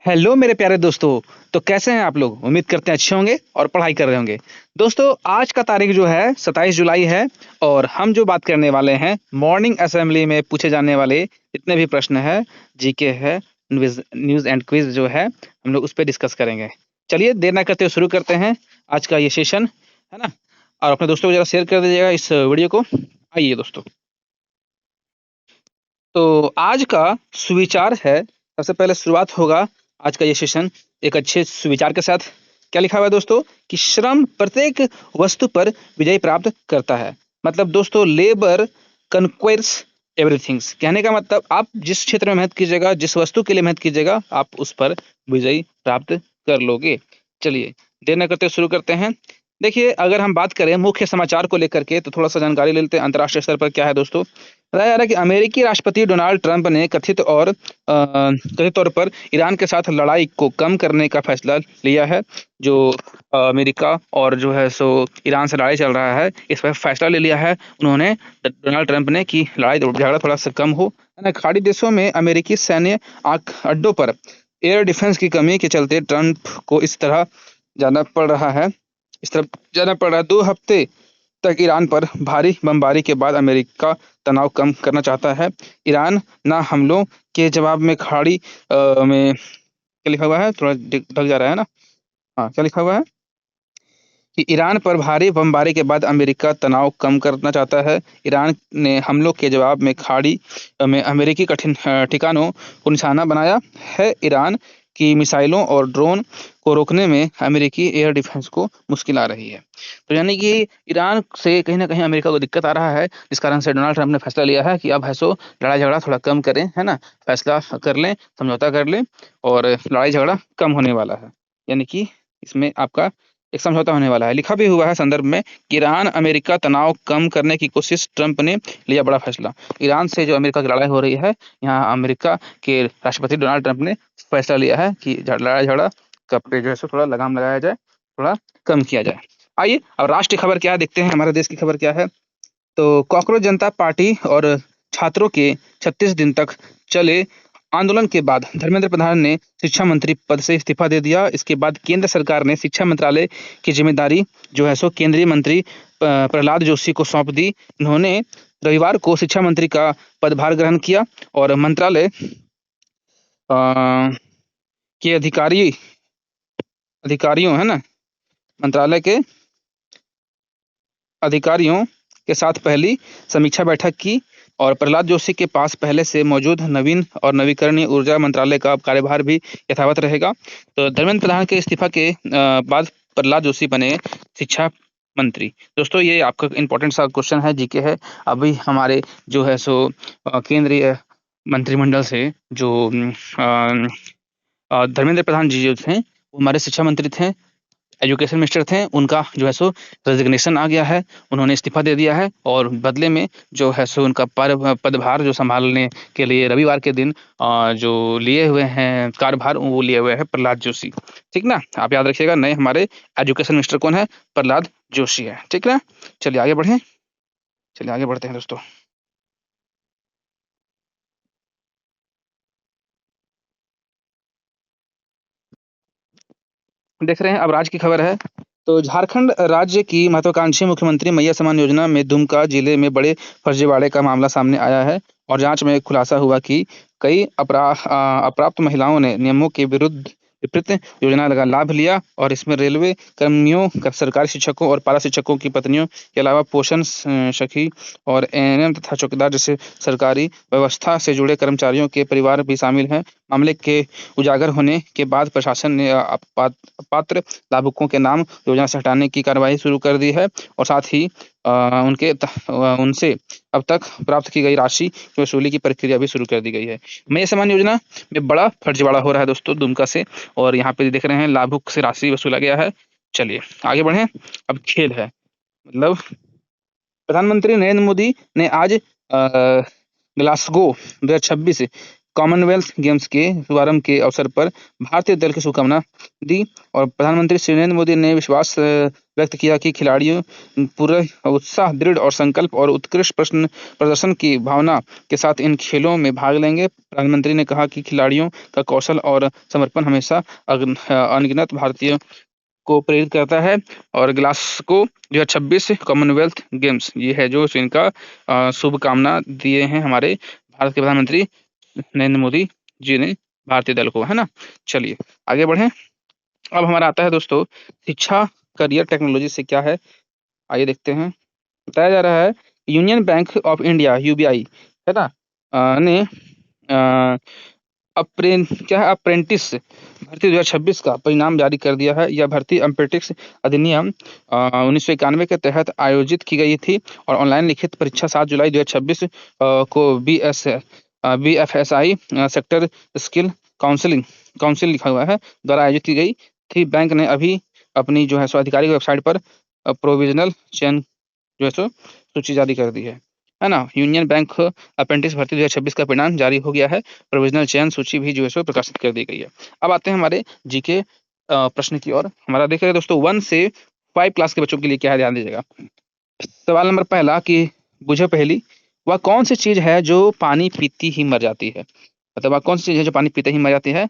Hello मेरे प्यारे दोस्तों। तो कैसे हैं आप लोग? उम्मीद करते हैं अच्छे होंगे और पढ़ाई कर रहे होंगे। दोस्तों, आज का तारीख जो है 27 जुलाई है। और हम जो बात करने वाले हैं मॉर्निंग असेंबली में पूछे जाने वाले जितने भी प्रश्न है, जीके है, न्यूज़ एंड क्विज जो है, हम लोग उस पर डिस्कस करेंगे। चलिए देर ना करते हुए शुरू करते हैं आज का ये सेशन, है ना। और अपने दोस्तों को जरा शेयर कर दीजिएगा इस वीडियो को। आइए दोस्तों, तो आज का सुविचार है। सबसे पहले शुरुआत होगा आज का ये सेशन एक अच्छे सुविचार के साथ। क्या लिखा हुआ है दोस्तों? कि श्रम प्रत्येक वस्तु पर विजय प्राप्त करता है। मतलब दोस्तों, लेबर कन्क्वेयर्स एवरीथिंग्स। कहने का मतलब, आप जिस क्षेत्र में मेहनत कीजिएगा, जिस वस्तु के लिए मेहनत कीजिएगा, आप उस पर विजय प्राप्त कर लोगे। चलिए देर न करते शुरू करते हैं। देखिए, अगर हम बात करें मुख्य समाचार को लेकर के, तो थोड़ा सा जानकारी ले लेते हैं अंतर्राष्ट्रीय स्तर पर क्या है दोस्तों। बताया जा रहा है कि अमेरिकी राष्ट्रपति डोनाल्ड ट्रंप ने कथित तौर पर ईरान के साथ लड़ाई को कम करने का फैसला लिया है। जो अमेरिका और जो है सो ईरान से लड़ाई चल रहा है, इस पर फैसला ले लिया है उन्होंने, डोनाल्ड ट्रंप ने, कि लड़ाई झगड़ा थोड़ा सा कम हो, है ना। खाड़ी देशों में अमेरिकी सैन्य अड्डों पर एयर डिफेंस की कमी के चलते ट्रंप को जाना पड़ रहा है इस तरफ जाना पड़ रहा है। 2 हफ्ते तक ईरान पर भारी बमबारी के बाद अमेरिका तनाव कम करना चाहता है। ईरान ना हमलों के जवाब में खाड़ी में क्या लिखा हुआ है, थोड़ा ढक जा रहा है ना। हाँ, क्या लिखा हुआ है कि ईरान पर भारी बमबारी के बाद अमेरिका तनाव कम करना चाहता है। ईरान ने हमलों के जवाब में खाड़ी में अमेरिकी कठिन ठिकानों को निशाना बनाया है। ईरान की मिसाइलों और ड्रोन को रोकने में अमेरिकी एयर डिफेंस को मुश्किल आ रही है। तो यानी कि ईरान से कहीं ना कहीं अमेरिका को दिक्कत आ रहा है, जिस कारण से डोनाल्ड ट्रंप ने फैसला लिया है कि अब है सो लड़ाई झगड़ा थोड़ा कम करें, है ना। फैसला कर लें, समझौता कर लें, और लड़ाई झगड़ा कम होने वाला है। यानी कि इसमें आपका एक समझौता होने वाला है। लिखा भी हुआ है संदर्भ में कि ईरान अमेरिका तनाव कम करने की कोशिश, ट्रंप ने लिया बड़ा फैसला। ईरान से जो अमेरिका की लड़ाई हो रही है, यहाँ अमेरिका के राष्ट्रपति डोनाल्ड ट्रंप ने फैसला लिया है कि लड़ाई झगड़ा पे जो है सो थोड़ा लगाम लगाया जाए, थोड़ा कम किया जाए। आइए अब राष्ट्रीय खबर क्या है देखते हैं, हमारे देश की खबर क्या है। तो कॉकरोच जनता पार्टी और छात्रों के 36 दिन तक चले आंदोलन के बाद धर्मेंद्र प्रधान ने शिक्षा मंत्री पद से इस्तीफा दे दिया। इसके बाद केंद्र सरकार ने शिक्षा मंत्रालय की जिम्मेदारी जो है सो केंद्रीय मंत्री प्रहलाद जोशी को सौंप दी। उन्होंने रविवार को शिक्षा मंत्री का पदभार ग्रहण किया और मंत्रालय के अधिकारियों, है ना, मंत्रालय के अधिकारियों के साथ पहली समीक्षा बैठक की। और प्रहलाद जोशी के पास पहले से मौजूद नवीन और नवीकरणीय ऊर्जा मंत्रालय का कार्यभार भी यथावत रहेगा। तो धर्मेंद्र प्रधान के इस्तीफा के बाद प्रहलाद जोशी बने शिक्षा मंत्री। दोस्तों, ये आपका इंपॉर्टेंट सा क्वेश्चन है, जीके है। अभी हमारे जो है सो केंद्रीय मंत्रिमंडल से जो धर्मेंद्र प्रधान जी जो थे, वो हमारे शिक्षा मंत्री थे, एजुकेशन मिनिस्टर थे। उनका जो है सो रेजिग्नेशन आ गया है, उन्होंने इस्तीफा दे दिया है। और बदले में जो है सो उनका पदभार जो संभालने के लिए रविवार के दिन जो लिए हुए हैं कार्यभार, वो लिए हुए हैं प्रहलाद जोशी। ठीक ना, आप याद रखिएगा, नए हमारे एजुकेशन मिनिस्टर कौन है? प्रहलाद जोशी है। ठीक ना, चलिए आगे बढ़े, चलिए आगे बढ़ते हैं दोस्तों। देख रहे हैं अब राज्य की खबर है। तो झारखंड राज्य की महत्वाकांक्षी मुख्यमंत्री मैया समान योजना में दुमका जिले में बड़े फर्जीवाड़े का मामला सामने आया है। और जांच में खुलासा हुआ कि कई अप्राप्त महिलाओं ने नियमों के विपरीत योजना का लाभ लिया। और इसमें रेलवे कर्मियों, सरकारी शिक्षकों और पारा शिक्षकों की पत्नियों के अलावा पोषण सखी और एएनएम तथा चौकीदार जैसे सरकारी व्यवस्था से जुड़े कर्मचारियों के परिवार भी शामिल हैं। मामले के उजागर होने के बाद प्रशासन ने पात्र लाभुकों के नाम योजना से हटाने की कार्रवाई शुरू कर दी है। और साथ ही उनसे अब तक प्राप्त की गई राशि की वसूली की प्रक्रिया भी शुरू कर दी गई है। मैया समान योजना में बड़ा फर्जीवाड़ा हो रहा है दोस्तों दुमका से, और यहाँ पे देख रहे हैं लाभुक से राशि वसूला गया है। चलिए आगे बढ़े। अब खेल है, मतलब प्रधानमंत्री नरेंद्र मोदी ने आज ग्लासगो 2026 कॉमनवेल्थ गेम्स के शुभारंभ के अवसर पर भारतीय दल की शुभकामना दी और प्रधानमंत्री श्री नरेंद्र मोदी ने विश्वास व्यक्त किया कि खिलाड़ियों पूरे उत्साह, दृढ़ और संकल्प और उत्कृष्ट प्रदर्शन की भावना के साथ इन खेलों में भाग लेंगे। प्रधानमंत्री ने कहा कि खिलाड़ियों का कौशल और समर्पण हमेशा अनगिनत भारतीयों को प्रेरित करता है और ग्लासगो 2026 कॉमनवेल्थ गेम्स ये है जो इनका शुभकामना दिए हैं हमारे भारत के प्रधानमंत्री नरेंद्र मोदी जी ने भारतीय दल को, है ना। चलिए आगे बढ़ें। अब हमारा आता है दोस्तों शिक्षा, करियर, टेक्नोलॉजी से क्या है, आइए देखते हैं। बताया जा रहा है union bank of India UBI, है ना, ने अप्रेंटिस भर्ती 2026 का परिणाम जारी कर दिया है। यह भर्ती अप्रेंटिस अधिनियम 1991 के तहत आयोजित की गई थी और ऑनलाइन लिखित परीक्षा 7 जुलाई 2026 को BFSI सेक्टर स्किल काउंसिल लिखा हुआ है द्वारा आयोजित की गई थी। बैंक ने अभी अपनी जो है सो आधिकारिक वेबसाइट पर प्रोविजनल चयन जो है सो सूची जारी कर दी है ना। यूनियन बैंक अप्रेंटिस भर्ती 2026 का परिणाम जारी हो गया है, प्रोविजनल चयन सूची भी जो है सो प्रकाशित कर दी गई है। अब आते हैं हमारे जीके प्रश्न की ओर। हमारा देख रहे हैं दोस्तों 1 से 5 क्लास के बच्चों के लिए क्या है, ध्यान दीजिएगा। सवाल नंबर पहला कि बुझे पहली, वह कौन सी चीज है जो पानी पीती ही मर जाती है, मतलब वह कौन सी चीज है जो पानी पीते ही मर जाती है।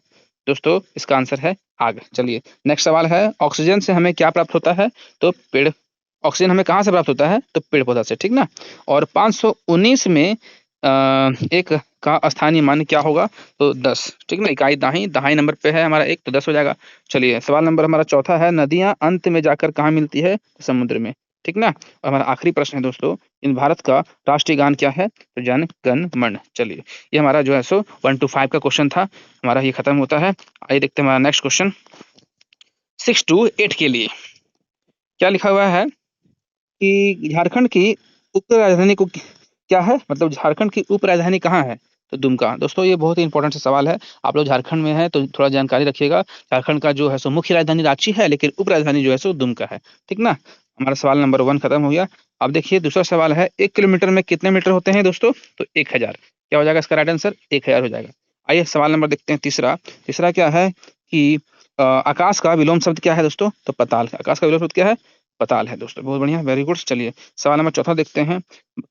दोस्तों इसका आंसर है आग। चलिए नेक्स्ट सवाल है ऑक्सीजन से हमें क्या प्राप्त होता है, तो पेड़। ऑक्सीजन हमें कहाँ से प्राप्त होता है, तो पेड़ पौधा से, ठीक ना। और 519 में एक का स्थानीय मान क्या होगा, तो 10, ठीक ना। इकाई दाही, दहाई नंबर पे है हमारा 1, तो 10 हो जाएगा। चलिए सवाल नंबर हमारा चौथा है नदियां अंत में जाकर कहाँ मिलती है, तो समुद्र में, ठीक ना। और हमारा आखिरी प्रश्न है दोस्तों इन भारत का राष्ट्रीय गान क्या है, तो जन गण मन। चलिए ये हमारा जो है सो 1 to 5 का क्वेश्चन था, हमारा ये खत्म होता है। आइए देखते हैं हमारा नेक्स्ट क्वेश्चन 6 to 8 के लिए क्या लिखा हुआ है कि झारखंड की उप राजधानी को क्या है, मतलब झारखंड की उप राजधानी कहाँ है, तो दुमका। दोस्तों ये बहुत ही इंपॉर्टेंट सवाल है, आप लोग झारखंड में है तो थोड़ा जानकारी रखिएगा। झारखंड का जो है सो मुख्य राजधानी रांची है, लेकिन उप राजधानी जो है सो दुमका है, ठीक ना। हमारा सवाल नंबर 1 खत्म हो गया। अब देखिए दूसरा सवाल है 1 किलोमीटर में कितने मीटर होते हैं दोस्तों, तो 1000। क्या हो जाएगा इसका राइट आंसर, 1000 हो जाएगा। आइए सवाल नंबर देखते हैं तीसरा। तीसरा क्या है कि आकाश का विलोम शब्द क्या है दोस्तों, तो पताल। आकाश का विलोम शब्द क्या है, पताल है दोस्तों, बहुत बढ़िया, वेरी गुड। चलिए सवाल नंबर चौथा देखते हैं।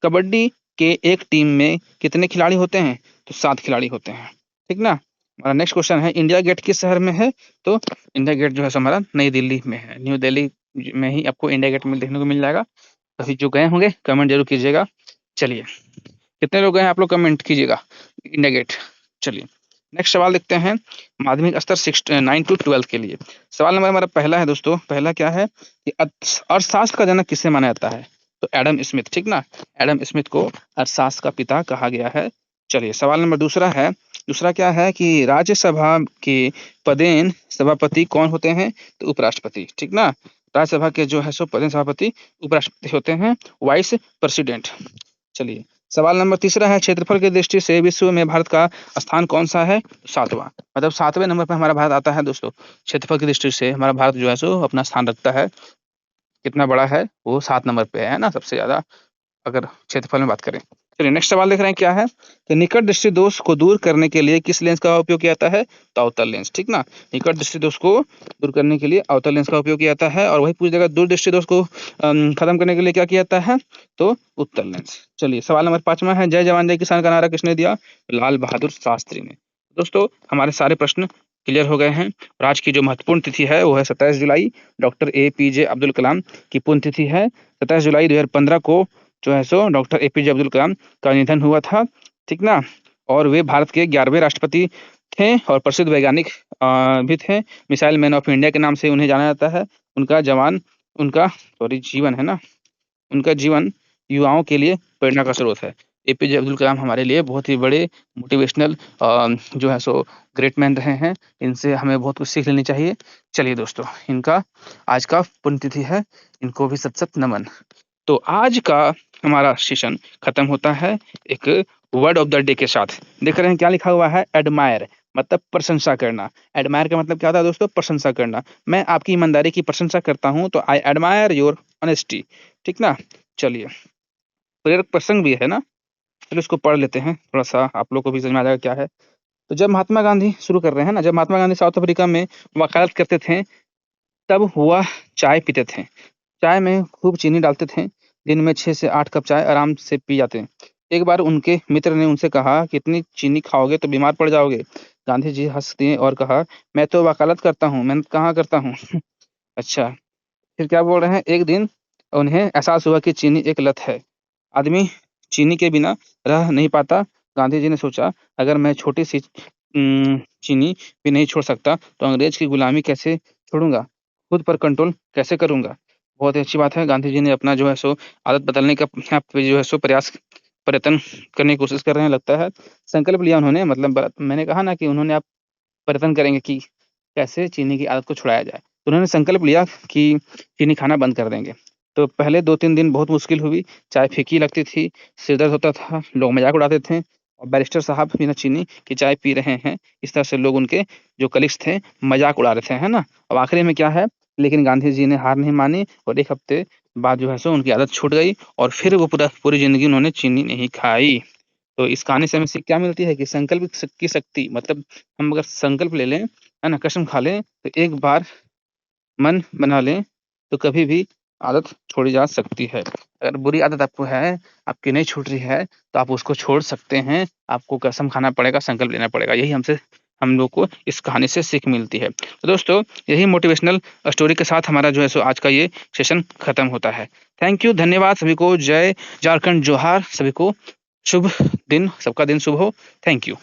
कबड्डी के एक टीम में कितने खिलाड़ी होते हैं, तो 7 खिलाड़ी होते हैं, ठीक ना। हमारा नेक्स्ट क्वेश्चन है इंडिया गेट किस शहर में है, तो इंडिया गेट जो है हमारा नई दिल्ली में है, न्यू दिल्ली में ही आपको इंडिया गेट में देखने को मिल जाएगा। कभी जो गए होंगे कमेंट जरूर कीजिएगा। चलिए कितने लोग गए हैं आप लोग कमेंट कीजिएगा इंडिया गेट। चलिए नेक्स्ट सवाल देखते हैं माध्यमिक स्तर 9 to 12 के लिए। सवाल नंबर हमारा पहला है दोस्तों, पहला क्या है कि अर्थशास्त्र का जनक किसे माना जाता है, तो एडम स्मिथ, ठीक ना। एडम स्मिथ को अर्थशास्त्र का पिता कहा गया है। चलिए सवाल नंबर दूसरा है, दूसरा क्या है कि राज्यसभा के पदेन सभापति कौन होते हैं, तो उपराष्ट्रपति, ठीक ना। राज्यसभा के जो है सो पदेन सभापति उपराष्ट्रपति होते हैं, वाइस प्रेसिडेंट। चलिए सवाल नंबर तीसरा है क्षेत्रफल की दृष्टि से विश्व में भारत का स्थान कौन सा है, 7वां, मतलब 7वें नंबर पर हमारा भारत आता है दोस्तों। क्षेत्रफल की दृष्टि से हमारा भारत जो है सो अपना स्थान रखता है, कितना बड़ा है, वो 7 नंबर पे है ना, सबसे ज्यादा अगर क्षेत्रफल में बात करें। चलिए नेक्स्ट सवाल देख रहे हैं क्या है कि निकट दृष्टि दोष को दूर करने के लिए किस लेंस का उपयोग किया जाता है, तो अवतल लेंस, ठीक ना। निकट दृष्टि दोष को दूर करने के लिए अवतल लेंस का उपयोग किया जाता है, और वही पूछ देगा दूर दृष्टि दोष को खत्म करने के लिए क्या किया जाता है, तो उत्तल लेंस। चलिए सवाल नंबर 5वां है जय जवान जय किसान का नारा किसने दिया, लाल बहादुर शास्त्री ने। दोस्तों हमारे सारे प्रश्न क्लियर हो गए हैं और आज की जो महत्वपूर्ण तिथि है वो है 27 जुलाई, डॉक्टर APJ अब्दुल कलाम की पुण्यतिथि है। 27 जुलाई 2015 को जो है so doctor APJ Abdul Kalam का निधन हुआ था, ठीक ना। और वे भारत के 11वें राष्ट्रपति थे और प्रसिद्ध वैज्ञानिक भी थे। मिसाइल मैन ऑफ इंडिया के नाम से उन्हें जाना जाता है। उनका जीवन है ना, उनका जीवन युवाओं के लिए प्रेरणा का स्रोत है। APJ अब्दुल कलाम हमारे लिए बहुत ही बड़े मोटिवेशनल जो है सो ग्रेट मैन रहे हैं, इनसे हमें बहुत कुछ सीख लेनी चाहिए। चलिए दोस्तों इनका आज का पुण्यतिथि है, इनको भी सत सत नमन। तो आज का हमारा सेशन खत्म होता है एक वर्ड ऑफ द डे के साथ। देख रहे हैं क्या लिखा हुआ है, एडमायर, मतलब प्रशंसा करना। एडमायर का मतलब क्या होता है दोस्तों, प्रशंसा करना। मैं आपकी ईमानदारी की प्रशंसा करता हूं, तो आई एडमायर योर ऑनेस्टी, ठीक ना। चलिए प्रेरक प्रसंग भी है ना, चलो इसको पढ़ लेते हैं, थोड़ा सा आप लोग को भी समझ में आ जाएगा क्या है। तो जब महात्मा गांधी शुरू कर रहे हैं ना, जब महात्मा गांधी साउथ अफ्रीका में वकालत करते थे, तब वह चाय पीते थे। चाय में खूब चीनी डालते थे। दिन में 6 से 8 कप चाय आराम से पी जाते। एक बार उनके मित्र ने उनसे कहा कि इतनी चीनी खाओगे तो बीमार पड़ जाओगे। गांधी जी हँस दिए और कहा, मैं तो वकालत करता हूँ, मेहनत कहाँ करता हूँ। अच्छा, फिर क्या बोल रहे हैं, एक दिन उन्हें एहसास हुआ कि चीनी एक लत है। आदमी चीनी के बिना रह नहीं पाता। गांधी जी ने सोचा, अगर मैं छोटी-सी चीनी भी नहीं छोड़ सकता, तो अंग्रेज की गुलामी कैसे छोड़ूँगा? खुद पर कंट्रोल कैसे करूँगा? बहुत ही अच्छी बात है, गांधी जी ने अपना जो है सो आदत बदलने का यहाँ पे जो है सो प्रयत्न करने की कोशिश कर रहे हैं लगता है। संकल्प लिया उन्होंने, मतलब मैंने कहा ना कि उन्होंने आप प्रयत्न करेंगे कि कैसे चीनी की आदत को छुड़ाया जाए। तो उन्होंने संकल्प लिया कि चीनी खाना बंद कर देंगे। तो पहले 2-3 दिन बहुत मुश्किल हुई, चाय फीकी लगती थी, सिर दर्द होता था, लोग मज़ाक उड़ाते थे और बैरिस्टर साहब बिना चीनी की चाय पी रहे हैं। इस तरह से लोग उनके जो कलीग्स थे, मज़ाक उड़ा रहे थे, है ना? अब आखिरी में क्या है, लेकिन गांधी जी ने हार नहीं मानी और 1 हफ्ते बाद जो है सो उनकी आदत छूट गई और फिर वो पूरी ज़िंदगी उन्होंने चीनी नहीं खाई। तो इस कहानी से हमें सीख क्या मिलती है कि संकल्प की शक्ति, मतलब हम अगर संकल्प ले लें, है ना, कसम खा लें, तो एक बार मन बना लें, तो कभी भी आदत छोड़ी जा सकती है। अगर बुरी आदत आपको है, आपकी नहीं छूट रही है, तो आप उसको छोड़ सकते हैं। आपको कसम खाना पड़ेगा, संकल्प लेना पड़ेगा। यही हम लोग को इस कहानी से सीख मिलती है। तो दोस्तों, यही मोटिवेशनल स्टोरी के साथ हमारा जो है सो आज का ये सेशन खत्म होता है। थैंक यू, धन्यवाद सभी को। जय झारखंड, जोहार सभी को। शुभ दिन, सबका दिन शुभ हो। Thank you.